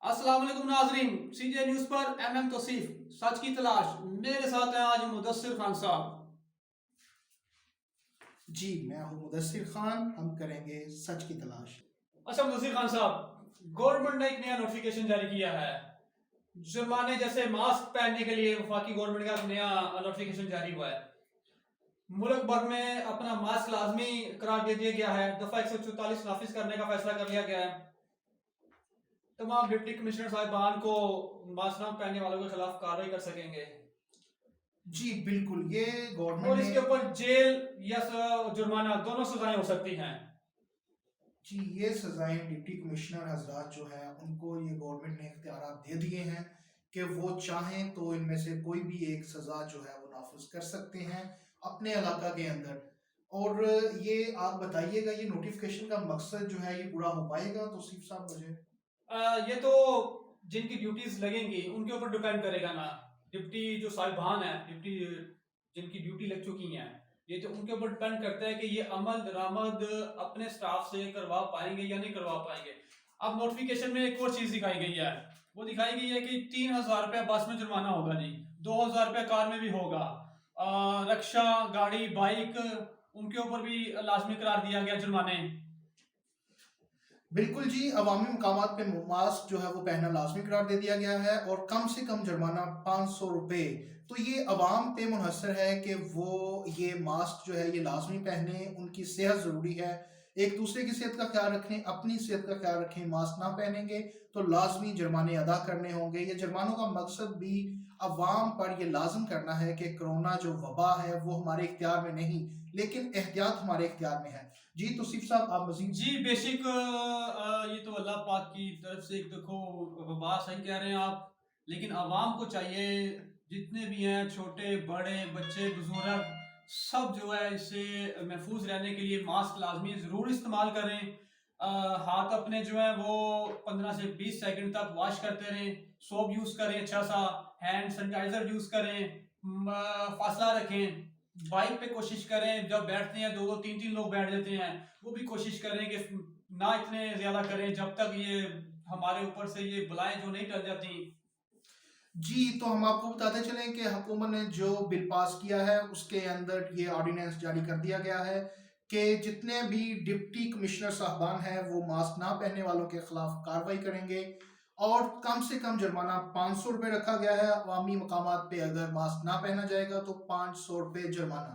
अस्सलाम वालेकुम नाजरीन, सीजे न्यूज पर तौसीफ सच की तलाश। मेरे साथ हैं आज मुदस्सिर खान साहब। जी मैं हूं मुदस्सिर खान। हम करेंगे सच की तलाश। अच्छा मुदस्सिर खान साहब, गवर्नमेंट ने एक नया नोटिफिकेशन जारी किया है। जुर्माने जैसे मास्क पहनने के लिए वफाकी गवर्नमेंट का नया नोटिफिकेशन जारी हुआ है। मुल्क भर में अपना मास्क लाजमी करार दे दिया गया है। दफा 144 नाफिज करने का फैसला कर लिया गया है। तमाम डिप्टी कमिश्नर साहिबान को मास्क न पहनने वालों के खिलाफ कार्रवाई कर सकेंगे जी बिल्कुल, ये गवर्नमेंट और ने इसके ऊपर जेल या जुर्माना दोनों सजाएं हो सकती हैं। जी ये सजाएं डिप्टी कमिश्नर हजरात जो है उनको ये गवर्नमेंट ने इख्तियारात दे दिए हैं कि वो चाहें तो इनमें से कोई भी एक सजा जो है वो नाफिज कर सकते हैं अपने इलाका के अंदर। और ये आप बताइएगा, ये नोटिफिकेशन का मकसद जो है ये पूरा हो पाएगा? तो सिर्फ साहब मुझे ये तो जिनकी ड्यूटीज लगेंगी उनके ऊपर डिपेंड करेगा ना। डिप्टी जो साहिबान है, डिप्टी जिनकी ड्यूटी लग चुकी है, ये तो उनके ऊपर डिपेंड करता है कि ये अमल दरामद अपने स्टाफ से करवा पाएंगे या नहीं करवा पाएंगे। अब नोटिफिकेशन में एक और चीज दिखाई गई है। वो दिखाई गई है कि 3,000 रुपया बस में जुर्माना होगा जी, 2,000 रुपया कार में भी होगा। रक्षा गाड़ी बाइक उनके ऊपर भी लाजमी करार दिया गया जुर्माने। बिल्कुल जी, अवामी मकामात पे मास्क जो है वो पहनना लाजमी करार दे दिया गया है और कम से कम जुर्माना 500 रुपये। तो ये अवाम पे मुनहसर है कि वो ये मास्क जो है ये लाजमी पहने, उनकी सेहत ज़रूरी है। एक दूसरे की सेहत का ख्याल रखें, अपनी सेहत का ख्याल रखें। मास्क ना पहनेंगे तो लाजमी जुर्माने अदा करने होंगे। ये जुर्मानों का मकसद भी अवाम पर ये लाजम करना है कि कोरोना जो वबा है वो हमारे इख्तियार में नहीं, लेकिन एहतियात हमारे इख्तियार में है। जी तो सिर्फ साहब आप मजीद। जी बेसिक ये तो अल्लाह पाक की तरफ से एक देखो वबा, सही कह रहे हैं आप। लेकिन आवाम को चाहिए, जितने भी हैं छोटे बड़े बच्चे बुजुर्ग, सब जो है इससे महफूज रहने के लिए मास्क लाजमी ज़रूर इस्तेमाल करें। हाथ अपने जो है वो 15 से 20 सेकंड तक वॉश करते रहें। सोप यूज़ करें, अच्छा सा हैंड सैनिटाइजर यूज़ करें। फासला रखें। बाइक पे कोशिश करें, जब बैठते हैं दो दो तीन तीन लोग बैठ जाते हैं, वो भी कोशिश करें कि ना इतने ज्यादा करें जब तक ये हमारे ऊपर से ये बलाएं जो नहीं टल जाती। जी, तो हम आपको बताते चलें कि हुकूमत ने जो बिल पास किया है उसके अंदर ये ऑर्डिनेंस जारी कर दिया गया है कि जितने भी डिप्टी कमिश्नर साहबान हैं वो मास्क ना पहनने वालों के खिलाफ कार्रवाई करेंगे और कम से कम जुर्माना 500 रुपये रखा गया है। अवामी मकामात पे अगर मास्क ना पहना जाएगा तो 500 रुपये जुर्माना।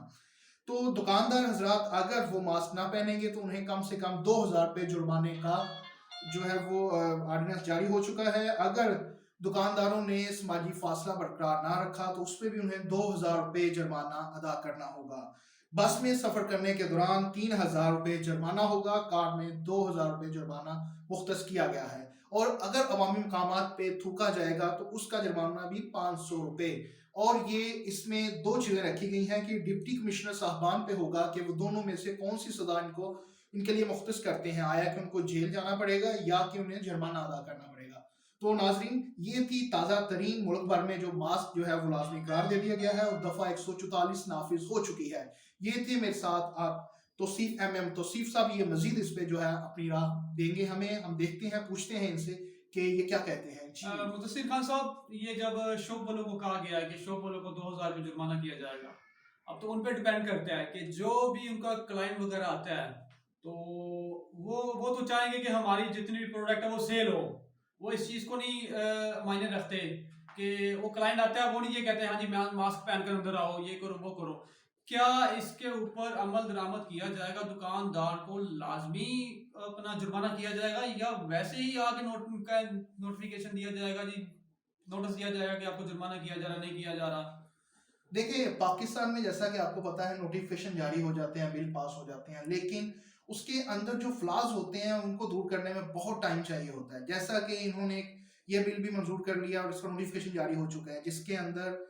तो दुकानदार हजरात अगर वो मास्क ना पहनेंगे तो उन्हें कम से कम 2,000 रुपये जुर्माने का जो है वो ऑर्डिनेंस जारी हो चुका है। अगर दुकानदारों ने समाजी फासला बरकरार ना रखा तो उस पर भी उन्हें 2,000 रुपये जुर्माना अदा करना होगा। बस में सफर करने के दौरान 3,000 रुपये जुर्माना होगा, कार में 2,000 रुपये जुर्माना मुख्तस किया गया है। और अगर अवामी मकामात पे थूका जाएगा तो उसका जुर्माना भी 500 रुपये। और ये इसमें दो चीजें रखी गई हैं कि डिप्टी कमिश्नर साहबान पे होगा कि वो दोनों में से कौन सी सजा इनको इनके लिए मुख्तस करते हैं, आया कि उनको जेल जाना पड़ेगा या कि उन्हें जुर्माना अदा करना पड़ेगा। तो नाजरीन, ये थी ताज़ा तरीन मुल्क भर में जो मास्क जो है वो लाजमी करार दे दिया गया है और दफ़ा 144 नाफिज हो चुकी है। ये थे मेरे साथ आप तौसीफ साहब। ये मजीद इस पे जो है अपनी राह देंगे हमें, हम देखते हैं, पूछते हैं इनसे कि ये क्या कहते हैं। जी मुदस्सिर खान साहब, ये जब शॉप वालों को कहा गया है कि शॉप वालों को 2,000 रुपये जुर्माना किया जाएगा, अब तो उन पर डिपेंड करता है कि जो भी उनका क्लाइंट वगैरह आता है तो वो तो चाहेंगे कि हमारी जितनी भी प्रोडक्ट है वो सेल हो। वो इस चीज़ को नहीं मायने रखते कि वो क्लाइंट आता है वो नहीं ये कहते हैं हाँ जी मास्क पहन कर अंदर आओ, ये करो वो करो। क्या इसके ऊपर अमल दरामद किया जाएगा? दुकानदार को लाजमी अपना जुर्माना किया जाएगा या वैसे ही आके नोटिफिकेशन दिया जाएगा जी, नोटिस दिया जाएगा कि आपको जुर्माना किया जा रहा, नहीं किया जा रहा? देखिए, पाकिस्तान में जैसा कि आपको पता है नोटिफिकेशन जारी हो जाते हैं, बिल पास हो जाते हैं, लेकिन उसके अंदर जो फ्लॉज होते हैं उनको दूर करने में बहुत टाइम चाहिए होता है। जैसा कि इन्होंने ये बिल भी मंजूर कर लिया और इसका नोटिफिकेशन जारी हो चुका है जिसके अंदर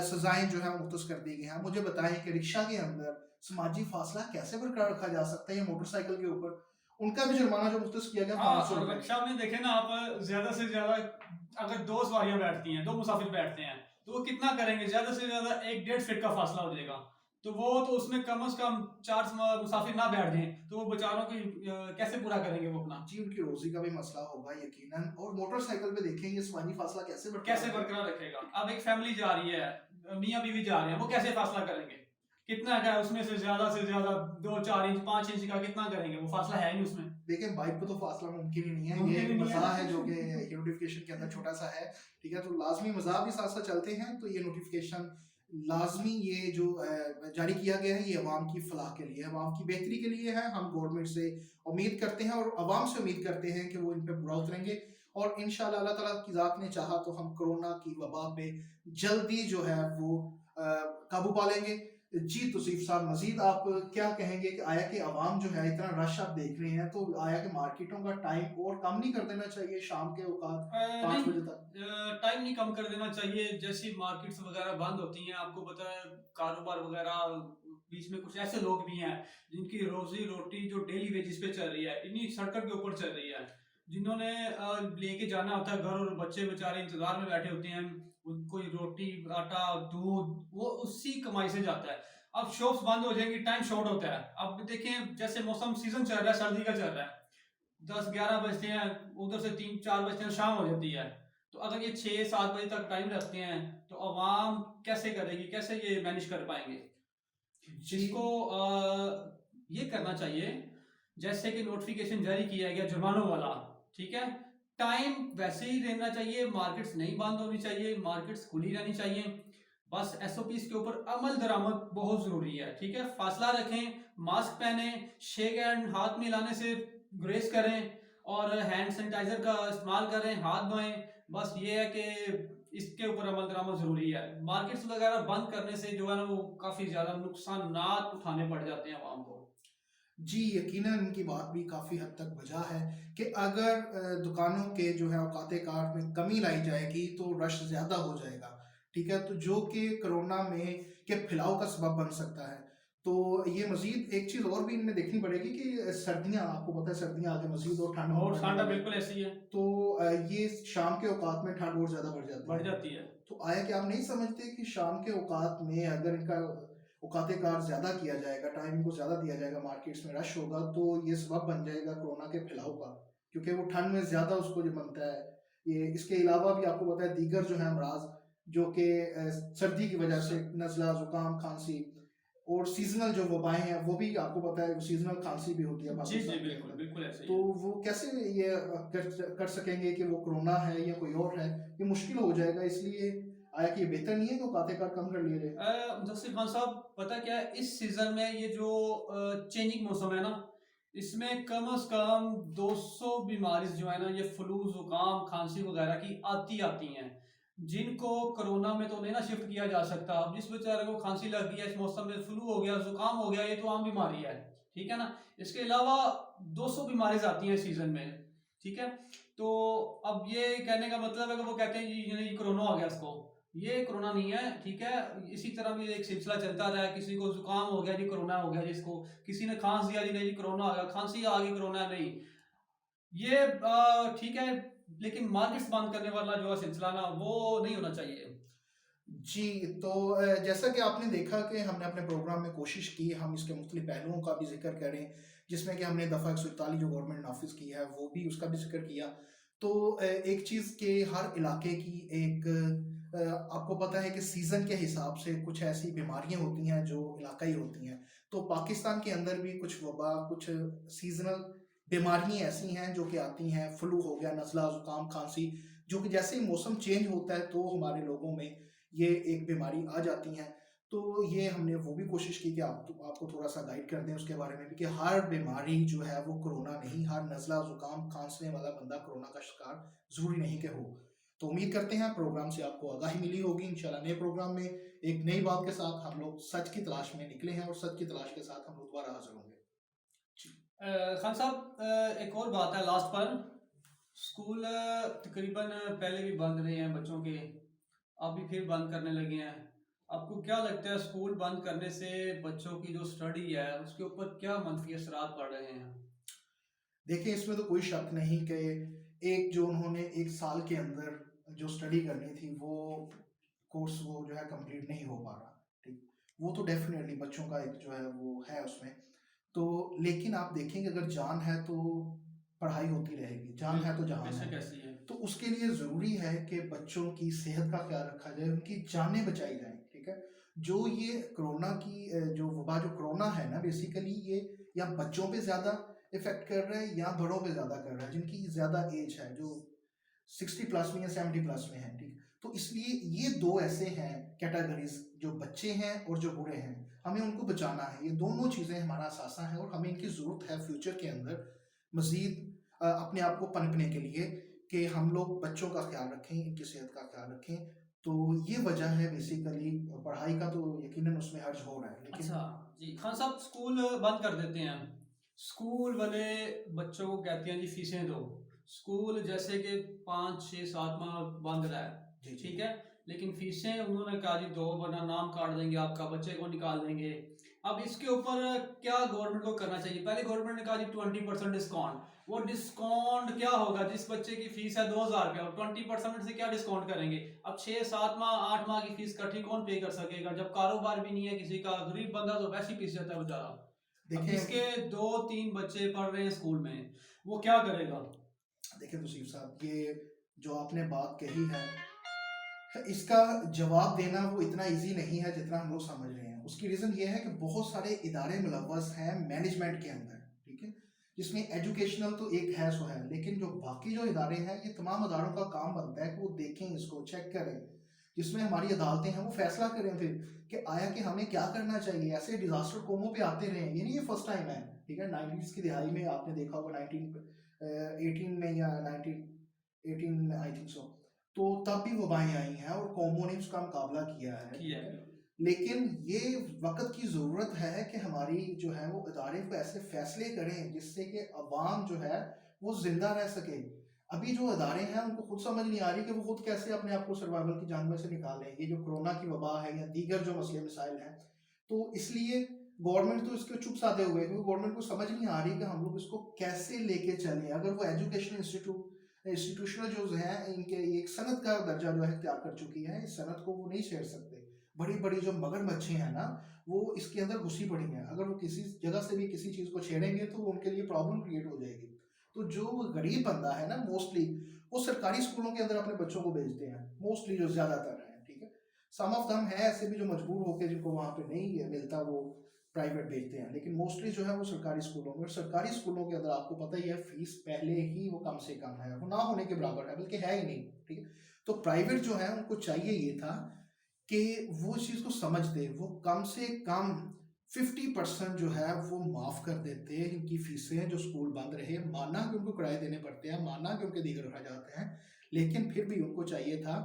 सजाएं जो है मुख्तस कर दी गई हैं। मुझे बताएं कि रिक्शा के अंदर समाजी फासला कैसे बरकरार रखा जा सकता है? ये मोटरसाइकिल के ऊपर उनका भी जुर्माना जो मुख्तस किया गया हाँ, 500 रुपये। रिक्शा में देखें ना आप, ज्यादा से ज्यादा अगर दो सवारियां बैठती हैं, दो मुसाफिर बैठते हैं, तो वो कितना करेंगे? ज्यादा से ज्यादा 1 डेढ़ फीट का फासला हो जाएगा। तो वो तो उसमें कम से कम 4 मुसाफिर ना बैठ जाएं, तो वो बेचारों की कैसे पूरा करेंगे वो अपना? जी, उनकी रोज़ी का भी मसला होगा यकीनन, और मोटरसाइकिल पे देखें ये समाजी फासला कैसे कैसे बरकरार बरकरार रखेगा? अब एक फैमिली जा रही है, मियाँ बीवी जा रहे हैं, वो कैसे फासला करेंगे? कितना क्या उसमें से ज्यादा 2-4 इंच 5 इंच का कितना करेंगे? वो फासला है नहीं उसमें। देखिए बाइक पे तो फासला मुमकिन ही नहीं है, ये मुमकिन ही एक नहीं मज़ाह है है। जो कि ये नोटिफिकेशन के अंदर छोटा सा है, ठीक है? तो लाज़मी मज़ाह भी साथ-साथ चलते हैं, तो ये नोटिफिकेशन लाज़मी ये जो जारी किया गया है, ये अवाम की फलाह के लिए है, अवाम की बेहतरी के लिए है। हम गवर्नमेंट से उम्मीद करते हैं और अवाम से उम्मीद करते हैं कि वो इन पे बुरा उतरेंगे, और इंशाअल्लाह अल्लाह ताला की ज़ात ने चाहा तो हम कोरोना की वबा पे जल्दी जो है वो काबू पा लेंगे। जी तौसीफ साहब, मजीद आप क्या कहेंगे कि आया कि आवाम जो है इतना रश आप देख रहे हैं, तो आया कि मार्केटों का टाइम और कम नहीं कर देना चाहिए शाम के औकात नहीं, 5 बजे तक? टाइम नहीं कम कर देना चाहिए। जैसी मार्केट्स वगैरह बंद होती हैं, आपको पता है कारोबार वगैरह, बीच में कुछ ऐसे लोग भी हैं जिनकी रोजी रोटी जो डेली वेजेस पे चल रही है, इन्हीं सड़कों के ऊपर चल रही है, जिन्होंने लेके जाना होता है घर, और बच्चे बेचारे इंतजार में बैठे होते हैं, कोई रोटी आटा दूध वो उसी कमाई से जाता है। अब शॉप्स बंद हो जाएंगी, टाइम शॉर्ट होता है। अब देखें जैसे मौसम सीजन चल रहा है, सर्दी का चल रहा है, 10-11 बजते हैं, उधर से 3-4 बजते हैं, शाम हो जाती है। तो अगर ये 6-7 बजे तक टाइम रखते हैं, तो आवाम कैसे करेगी, कैसे ये मैनेज कर पाएंगे? जी इसको ये करना चाहिए, जैसे कि नोटिफिकेशन जारी किया गया जुर्मानों वाला, ठीक है, टाइम वैसे ही रहना चाहिए, मार्केट्स नहीं बंद होनी चाहिए, मार्केट्स खुली रहनी चाहिए। बस एसओपीज के ऊपर अमल दरामद बहुत जरूरी है, ठीक है? फासला रखें, मास्क पहने, शेक हैंड हाथ मिलाने से ग्रेस करें, और हैंड सैनिटाइजर का इस्तेमाल करें, हाथ धोएं। बस ये है कि इसके ऊपर अमल दरामद जरूरी है। मार्केट्स वगैरह बंद करने से जो है ना, वो काफी ज्यादा नुकसानात उठाने पड़ जाते हैं आवाम को। जी, यकीनन इनकी बात भी काफ़ी हद तक वजह है कि अगर दुकानों के जो है औकात कार में कमी लाई जाएगी तो रश ज़्यादा हो जाएगा, ठीक है? तो जो कि कोरोना में के फैलाव का सबब बन सकता है। तो ये मज़ीद एक चीज़ और भी इनमें देखनी पड़ेगी कि सर्दियाँ, आपको पता है सर्दियाँ आगे मज़ीद और ठंड और बढ़ने ठंडा वाली है। बिल्कुल ऐसी है, तो ये शाम के औकात में ठंड और ज़्यादा बढ़ जाती बढ़ है। जाती है। तो आया कि आप नहीं समझते कि शाम के औकात में अगर इनका औकात कार ज़्यादा किया जाएगा, टाइम इनको ज़्यादा दिया जाएगा, मार्केट्स में रश होगा, तो ये सबब बन जाएगा कोरोना के फैलाव का, क्योंकि वो ठंड में ज़्यादा उसको जो बनता है। ये इसके अलावा भी आपको पता है दीगर जो है अमराज जो कि सर्दी की वजह से नज़ला, ज़ुकाम, खांसी और सीज़नल जो वबाएँ हैं, वो भी आपको पता है सीज़नल खांसी भी होती है जी जी, पाकिस्तान के बिल्कुल अंदर। बिल्कुल ऐसे ही तो है। वो कैसे ये कर सकेंगे कि वो कोरोना है या कोई और है? ये मुश्किल हो जाएगा, इसलिए आया कि ये बेहतर नहीं है कि औकात कार कम कर लिए जाए? मुदस्सिर खान साहब, पता क्या है, इस सीजन में ये जो चेंजिंग मौसम है ना, इसमें कम से कम 200 बीमारी जो है ना, ये फ्लू जुकाम खांसी वगैरह की आती हैं, जिनको कोरोना में तो नहीं ना शिफ्ट किया जा सकता। अब जिस बेचारे को खांसी लग गई है इस मौसम में, फ्लू हो गया, जुकाम हो गया, ये तो आम बीमारी है, ठीक है ना? इसके अलावा 200 बीमारी आती हैं इस सीजन में, ठीक है? तो अब ये कहने का मतलब है कि वो कहते हैं ये कोरोना हो गया इसको, ये कोरोना नहीं है, ठीक है? इसी तरह भी एक सिलसिला चलता रहा है, किसी को जुकाम हो गया जी कोरोना हो गया, जिसको किसी ने खांस दिया जी नहीं जी कोरोना आ गया, खांसी आ गई कोरोना नहीं, ये ठीक है, लेकिन मार्केट्स बंद करने वाला जो है सिलसिला ना, वो नहीं होना चाहिए। जी, तो जैसा कि आपने देखा कि हमने अपने प्रोग्राम में कोशिश की, हम इसके मुख्तलिफ पहलुओं का भी ज़िक्र करें, जिसमें कि हमने दफ़ा 141 जो गवर्नमेंट नाफिज़ की है, वो भी उसका भी ज़िक्र किया। तो एक चीज़ के हर इलाके की एक आपको पता है कि सीज़न के हिसाब से कुछ ऐसी बीमारियाँ होती हैं जो इलाकाई होती हैं। तो पाकिस्तान के अंदर भी कुछ वबा, कुछ सीज़नल बीमारियाँ ऐसी हैं जो कि आती हैं, फ्लू हो गया, नज़ला, ज़ुकाम, खाँसी, जो कि जैसे ही मौसम चेंज होता है तो हमारे लोगों में ये एक बीमारी आ जाती हैं। तो ये हमने वो भी कोशिश की कि आपको थोड़ा-सा गाइड कर दें उसके बारे में भी कि हर बीमारी जो है वो कोरोना नहीं, हर नज़ला, ज़ुकाम, खाँसने वाला बंदा कोरोना का शिकार ज़रूरी नहीं कि हो। तो उम्मीद करते हैं प्रोग्राम से आपको आगाही मिली होगी। इंशाल्लाह नए प्रोग्राम में एक नई बात के साथ हम लोग सच की तलाश में निकले हैं और सच की तलाश के साथ हम लोग दोबारा हाज़िर होंगे। जी। खान साहब, एक और बात है लास्ट पर, स्कूल तकरीबन पहले भी बंद रहे हैं बच्चों के, अभी फिर बंद करने लगे हैं। आपको क्या लगता है स्कूल बंद करने से बच्चों की जो स्टडी है उसके ऊपर क्या मंफी असरात पड़ रहे हैं? देखिए, इसमें तो कोई शक नहीं कि एक जो उन्होंने 1 साल के अंदर जो स्टडी करनी थी, वो कोर्स वो जो है कंप्लीट नहीं हो पा रहा, ठीक। वो तो डेफिनेटली बच्चों का एक जो है वो है उसमें। तो लेकिन आप देखेंगे अगर जान है तो पढ़ाई होती रहेगी, जान है तो बिल्कुल जहान है। बेशक ऐसी है। तो उसके लिए ज़रूरी है कि बच्चों की सेहत का ख्याल रखा जाए, उनकी जानें बचाई जाएँ, ठीक है? जो ये कोरोना की जो वबा जो कोरोना है ना बेसिकली ये या बच्चों पे ज़्यादा इफ़ेक्ट कर रहा है या बड़ों पे ज़्यादा कर रहा है, जिनकी ज़्यादा एज है, जो 60 प्लस में या 70 प्लस में हैं, ठीक? तो इसलिए ये 2 ऐसे हैं कैटेगरीज़ जो बच्चे हैं और जो बूढ़े हैं, हमें उनको बचाना है। ये दोनों चीज़ें हमारा असासा है और हमें इनकी ज़रूरत है फ्यूचर के अंदर मज़ीद अपने आप को पनपने के लिए कि हम लोग बच्चों का ख़्याल रखें, इनकी सेहत का ख़्याल रखें। तो ये वजह है बेसिकली पढ़ाई का तो यकीनन उसमें हर्ज हो रहा है, लेकिन अच्छा जी, खान साहब स्कूल बंद कर देते हैं। स्कूल वाले बच्चों को कहते हैं जी फीसें दो। स्कूल जैसे कि 5, 6, 7 माह बंद रहा है, जी, जी। ठीक है? लेकिन फीसें उन्होंने कहा जी दो वरना नाम काट देंगे आपका, बच्चे को निकाल देंगे। अब इसके ऊपर क्या गवर्नमेंट को करना चाहिए? पहले गवर्नमेंट ने कहा जी 20% डिस्काउंट। वो डिस्काउंट क्या होगा? जिस बच्चे की फीस है 2000 रुपया, 20% से क्या डिस्काउंट करेंगे? अब 6, 7 माह, 8 माह की फीस इकट्ठी कौन पे कर सकेगा? जब कारोबार भी नहीं है किसी का, गरीब बंदा तो वैसे ही पिस जाता है बेचारा। अब देखें जिसके 2-3 बच्चे पढ़ रहे हैं स्कूल में, वो क्या करेगा? देखिए तौसीफ साहब, ये जो आपने बात कही है इसका जवाब देना वो इतना इजी नहीं है जितना हम लोग समझ रहे हैं। उसकी रीज़न ये है कि बहुत सारे इदारे मुलव्वस हैं मैनेजमेंट के अंदर, ठीक है? जिसमें एजुकेशनल तो एक है सो है, लेकिन जो बाकी जो इदारे हैं ये तमाम इदारों का काम बनता है कि वो देखें, इसको चेक करें। जिसमें हमारी अदालतें हैं वो फैसला करें फिर कि आया कि हमें क्या करना चाहिए। ऐसे डिज़ास्टर कौमों पे आते रहे, ये नहीं ये फर्स्ट टाइम है, ठीक है? 90s की दिहाई में आपने देखा होगा 18 में या 1918 आई थिंक सो, तो तब भी वबाएँ आई हैं और कौमों ने उसका मुकाबला किया है, किया ठीक है। है? लेकिन ये वक़्त की ज़रूरत है कि हमारी जो है वो इदारे को ऐसे फ़ैसले करें जिससे कि अवाम जो है वो ज़िंदा रह सके। अभी जो इदारे हैं उनको खुद समझ नहीं आ रही कि वो खुद कैसे अपने आप को सर्वाइवल की जंग में से निकालें। ये जो कोरोना की वबा है या दीगर जो मसले मसाइल हैं, तो इसलिए गवर्नमेंट तो इसको चुप साधे हुए है क्योंकि गवर्नमेंट को समझ नहीं आ रही कि हम लोग इसको कैसे लेके चलें। अगर वो एजुकेशन इंस्टीट्यूशनल जो हैं इनके एक सनत का दर्जा जो है इख्तियार कर चुकी है, इस सनत को वो नहीं छेड़ सकते। बड़ी-बड़ी जो मगरमच्छें हैं ना, वो इसके अंदर घुसी पड़ी हैं। अगर वो किसी जगह से भी किसी चीज़ को छेड़ेंगे तो उनके लिए प्रॉब्लम क्रिएट हो जाएगी। तो जो गरीब बंदा है ना मोस्टली, वो सरकारी स्कूलों के अंदर अपने बच्चों को भेजते हैं, मोस्टली जो ज़्यादातर हैं, ठीक है? सम ऑफ देम है ऐसे भी जो मजबूर होके जिनको वहाँ पे नहीं मिलता वो प्राइवेट भेजते हैं, लेकिन मोस्टली जो है वो सरकारी स्कूलों में। और सरकारी स्कूलों के अंदर आपको पता ही है फीस पहले ही वो कम से कम है, वो ना होने के बराबर है, बल्कि है ही नहीं, ठीक है? तो प्राइवेट जो है उनको चाहिए ये था कि वो इस चीज़ को समझते, वो कम से कम 50% जो है वो माफ़ कर देते इनकी फीसें जो स्कूल बंद रहे। माना कि उनको किराए देने पड़ते हैं, माना कि उनके दीगर अखराजात हैं, लेकिन फिर भी उनको चाहिए था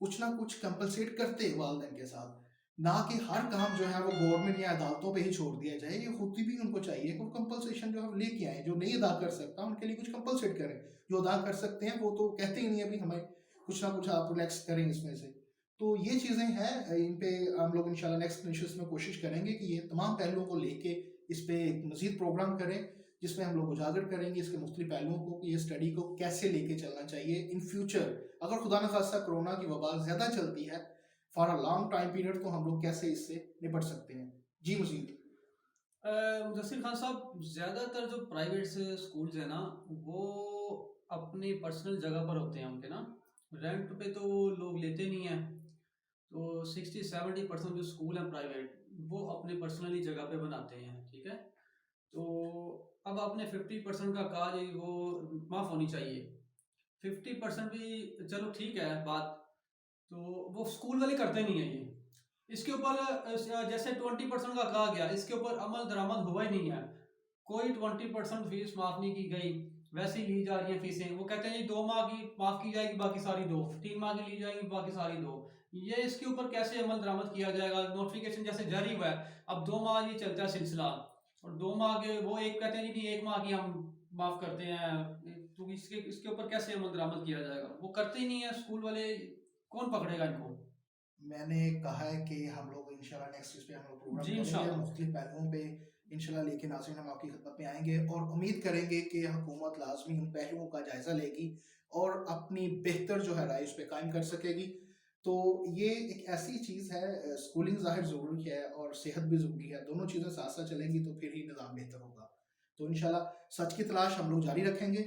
कुछ ना कुछ कंपनसेट करते वालिदैन के साथ। ना कि हर काम जो है वो गवर्नमेंट या अदालतों पे ही छोड़ दिया जाए। ये खुद भी उनको चाहिए कि वो कंपनसेशन जो है वो लेके आएँ। जो नहीं अदा कर सकता उनके लिए कुछ कंपनसेट करें। जो अदा कर सकते हैं वो तो कहते ही नहीं है, अभी हमें कुछ ना कुछ आप रिलैक्स करें इसमें से। तो ये चीज़ें हैं, इन पे हम लोग इंशाल्लाह नेक्स्ट निश्चित में कोशिश करेंगे कि ये तमाम पहलुओं को लेके इस पे एक मज़ीद प्रोग्राम करें, जिसमें हम लोग उजागर करेंगे इसके मुख्तलिफ पहलुओं को कि ये स्टडी को कैसे लेके चलना चाहिए इन फ्यूचर। अगर खुदा न खास्ता कोरोना की वबा ज़्यादा चलती है for a long time period, तो हम लोग कैसे इससे निपट सकते हैं। जी मजीद। मुदस्सिर खान साहब, ज़्यादातर जो प्राइवेट से स्कूल्स हैं ना, वो अपनी पर्सनल जगह पर होते हैं उनके ना, रेंट पे तो लोग लेते नहीं हैं। तो 60-70% जो स्कूल हैं प्राइवेट, वो अपने पर्सनली जगह पे बनाते हैं, ठीक है? तो अब आपने 50% का कहा जी, वो माफ़ होनी चाहिए। 50% भी चलो ठीक है बात, तो वो स्कूल वाले करते नहीं है ये। इसके ऊपर जैसे 20% का कहा गया, इसके ऊपर अमल दरामद हुआ ही नहीं है। कोई 20% फीस माफ नहीं की गई, वैसे ही ली जा रही है फीसें। वो कहते हैं जी 2 माह की माफ की जाएगी, बाकी सारी दो, 3 माह की ली जाएगी, बाकी सारी दो। ये इसके ऊपर कैसे अमल दरामद किया जाएगा? नोटिफिकेशन जैसे जारी हुआ है, अब 2 माह ये चलता है सिलसिला, और 2 माह के वो एक कहते हैं जी नहीं 1 माह की हम माफ करते हैं। तो इसके इसके ऊपर कैसे अमल दरामद किया जाएगा? वो करते ही नहीं है स्कूल वाले, कौन पकड़ेगा इनको? मैंने कहा है कि हम लोग इंशाल्लाह नेक्स्ट इस पे हम लोग प्रोग्राम जी करेंगे, इंशाल्लाह। मुख्तलिफ पहलुओं पे इंशाल्लाह लेके नाज़रीन हम आपकी खिदमत में आएंगे और उम्मीद करेंगे कि हुकूमत लाजमी उन पहलुओं का जायज़ा लेगी और अपनी बेहतर जो है राय उस पर कायम कर सकेगी। तो ये एक ऐसी चीज़ है, स्कूलिंग ज़ाहिर ज़रूरी है और सेहत भी ज़रूरी है, दोनों चीज़ें साथ-साथ चलेंगी तो फिर ही निज़ाम बेहतर होगा। तो इंशाल्लाह सच की तलाश हम लोग जारी रखेंगे।